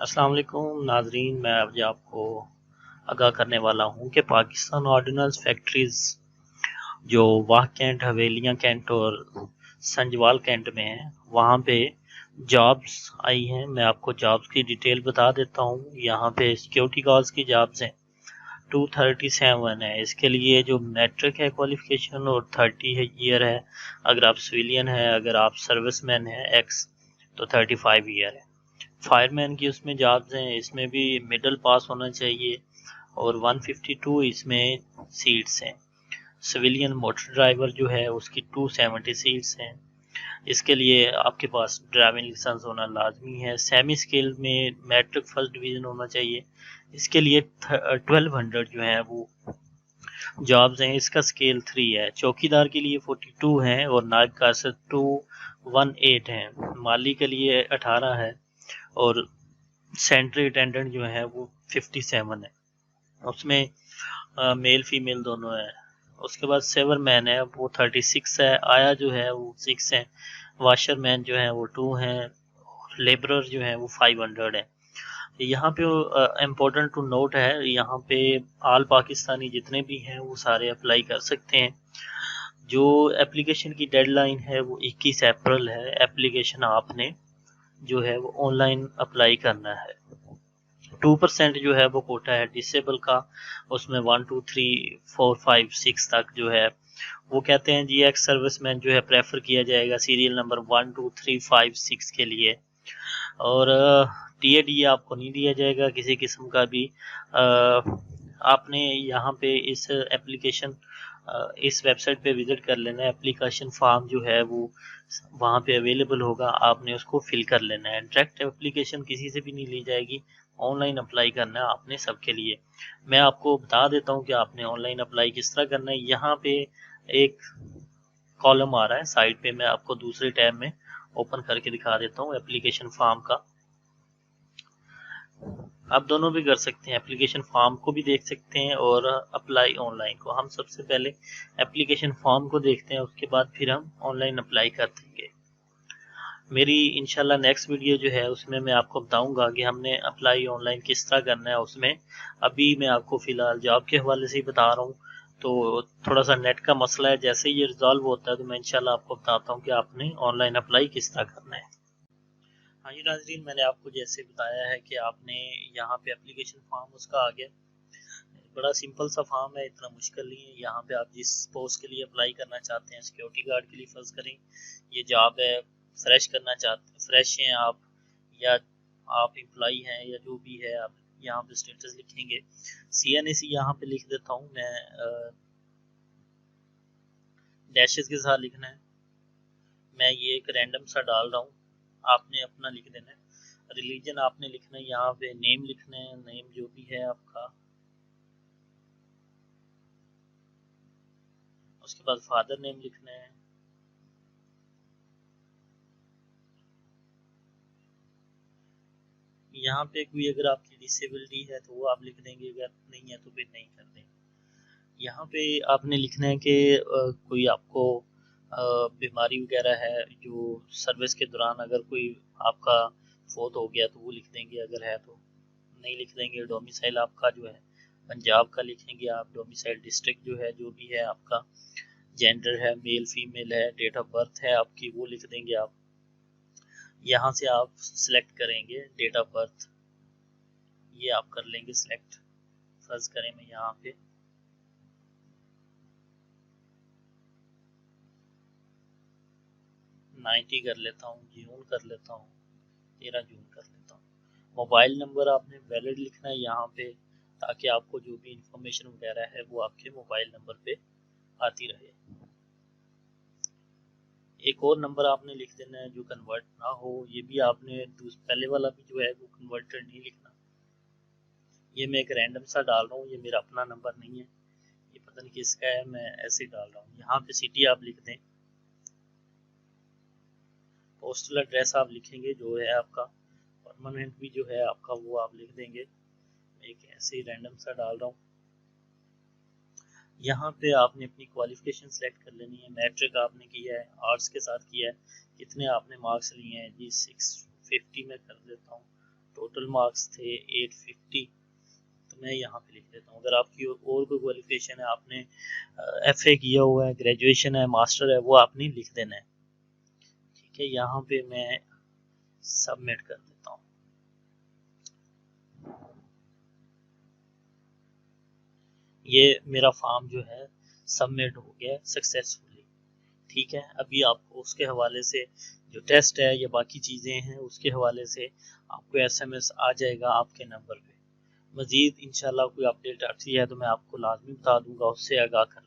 अस्सलाम वालेकुम नाजरीन, मैं आज आपको आगाह करने वाला हूँ कि पाकिस्तान ऑर्डिनेंस फैक्ट्रीज जो वाह कैंट, हवेलियाँ कैंट और संजवाल कैंट में है, वहाँ पे जॉब्स आई हैं। मैं आपको जॉब्स की डिटेल बता देता हूँ। यहाँ पे सिक्योरिटी गार्ड्स की जॉब्स हैं, 237 है। इसके लिए जो मैट्रिक है क्वालिफिकेशन और 30 ईयर है अगर आप सिविलियन है। अगर आप सर्विसमैन है एक्स तो 35 ईयर है। फायरमैन की उसमें जॉब्स हैं, इसमें भी मिडिल पास होना चाहिए और 152 इसमें सीट्स हैं। सिविलियन मोटर ड्राइवर जो है उसकी 270 सीट्स हैं। इसके लिए आपके पास ड्राइविंग लाइसेंस होना लाजमी है। सेमी स्किल में मैट्रिक फर्स्ट डिवीजन होना चाहिए। इसके लिए 1200 जो है वो जॉब्स हैं। इसका स्केल 3 है। चौकीदार के लिए 42 हैं और नायब कासर 218 हैं। माली के लिए 18 है और सेंट्री अटेंडेंट जो है वो 57 है। उसमें मेल फीमेल दोनों है। उसके बाद सेवर मैन है वो 36 है। आया जो है वो 6 है। वाशर मैन जो है वो 2 है। लेबरर जो है वो 500 है। यहाँ पे इम्पोर्टेंट टू नोट है, यहाँ पे आल पाकिस्तानी जितने भी हैं वो सारे अप्लाई कर सकते हैं। जो एप्लीकेशन की डेडलाइन है वो 21 अप्रैल है। एप्लीकेशन आपने जो है वो ऑनलाइन अप्लाई करना है। 2% जो है वो कोटा है डिसेबल का। उसमें 1 2 3 4 5 6 तक जो है वो कहते हैं जी एक्स सर्विसमैन जो है प्रेफर किया जाएगा सीरियल नंबर 1 2 3 5 6 के लिए। और टीएडी आपको नहीं दिया जाएगा किसी किस्म का भी। आपने यहाँ पे इस एप्लीकेशन इस वेबसाइट पे विजिट कर लेना है। एप्लीकेशन फॉर्म जो है वो वहाँ पे अवेलेबल होगा, आपने उसको फिल कर लेना है। डायरेक्ट एप्लीकेशन किसी से भी नहीं ली जाएगी, ऑनलाइन अप्लाई करना है आपने सबके लिए। मैं आपको बता देता हूँ कि आपने ऑनलाइन अप्लाई किस तरह करना है। यहाँ पे एक कॉलम आ रहा है साइड पे, मैं आपको दूसरे टैब में ओपन करके दिखा देता हूँ एप्लीकेशन फॉर्म का। आप दोनों भी कर सकते हैं, एप्लीकेशन फॉर्म को भी देख सकते हैं और अप्लाई ऑनलाइन को। हम सबसे पहले एप्लीकेशन फॉर्म को देखते हैं, उसके बाद फिर हम ऑनलाइन अप्लाई कर देंगे। मेरी इंशाल्लाह नेक्स्ट वीडियो जो है उसमें मैं आपको बताऊंगा कि हमने अप्लाई ऑनलाइन किस तरह करना है। उसमें अभी मैं आपको फिलहाल जॉब के हवाले से ही बता रहा हूँ, तो थोड़ा सा नेट का मसला है। जैसे ही ये रिजॉल्व होता है तो मैं इंशाल्लाह आपको बताता हूँ कि आपने ऑनलाइन अप्लाई किस तरह करना है। हाँ जी नाजरीन, मैंने आपको जैसे बताया है कि आपने यहाँ पे एप्लीकेशन फॉर्म उसका आ गया। बड़ा सिंपल सा फॉर्म है, इतना मुश्किल नहीं है। यहाँ पे आप जिस पोस्ट के लिए अप्लाई करना चाहते हैं, सिक्योरिटी गार्ड के लिए फर्ज करें ये जॉब है, फ्रेश करना चाहते हैं, फ्रेश हैं आप या आप एम्प्लॉई हैं या जो भी है, आप यहाँ पे स्टेटस लिखेंगे। CNAC यहाँ पे लिख देता हूँ मैं, डैशेस के साथ लिखना है। मैं ये एक रैंडम सा डाल रहा हूँ, आपने अपना लिख देना है। रिलीजन आपने लिखना है, यहाँ पे नेम लिखना है, नेम जो भी है आपका। उसके बाद फादर नेम लिखना है। यहाँ पे कोई अगर आपकी डिसेबिलिटी है तो वो आप लिख देंगे, अगर नहीं है तो फिर नहीं कर देंगे। यहाँ पे आपने लिखना है कि कोई आपको बीमारी वगैरह है जो सर्विस के दौरान अगर कोई आपका फोत हो गया तो वो लिख देंगे, अगर है तो नहीं लिख देंगे। डोमिसाइल आपका जो है पंजाब का लिखेंगे आप। डोमिसाइल डिस्ट्रिक्ट जो है जो भी है आपका, जेंडर है मेल फीमेल है, डेट ऑफ बर्थ है आपकी वो लिख देंगे आप। यहाँ से आप सिलेक्ट करेंगे डेट ऑफ बर्थ, ये आप कर लेंगे सिलेक्ट। फर्ज करें मैं यहाँ पे 90 कर लेता हूँ, जून कर लेता हूँ, 13 जून कर लेता हूँ। मोबाइल नंबर आपने वैलिड लिखना है यहाँ पे, ताकि आपको जो भी इंफॉर्मेशन वगैरह है वो आपके मोबाइल नंबर पे आती रहे। एक और नंबर आपने लिख देना है जो कन्वर्ट ना हो, ये भी आपने पहले वाला भी जो है वो कन्वर्टेड नहीं लिखना। ये मैं एक रैंडम सा डाल रहा हूँ, ये मेरा अपना नंबर नहीं है, ये पता नहीं किसका है, मैं ऐसे ही डाल रहा हूँ। यहाँ पे सिटी आप लिख दें। पोस्टल एड्रेस आप लिखेंगे जो है आपका। परमानेंट भी जो है आपका वो आप लिख देंगे। एक ऐसे ही रैंडम सा डाल रहा हूँ। यहाँ पे आपने अपनी क्वालिफिकेशन सेलेक्ट कर लेनी है। मैट्रिक आपने किया है, आर्ट्स के साथ किया है, कितने आपने मार्क्स लिए हैं जी 650 में कर देता हूँ। टोटल मार्क्स थे 850, तो मैं यहाँ पे लिख देता हूँ। अगर आपकी और कोई क्वालिफिकेशन है, आपने FA किया हुआ है, ग्रेजुएशन है, मास्टर है, वो आपने लिख देना है। ठीक है, यहाँ पे मैं सबमिट कर देता हूँ। ये मेरा फॉर्म जो है सबमिट हो गया सक्सेसफुली। ठीक है, अभी आपको उसके हवाले से जो टेस्ट है या बाकी चीज़ें हैं उसके हवाले से आपको SMS आ जाएगा आपके नंबर पे। मज़ीद इंशाल्लाह कोई अपडेट आती है तो मैं आपको लाजमी बता दूंगा, उससे आगाह कर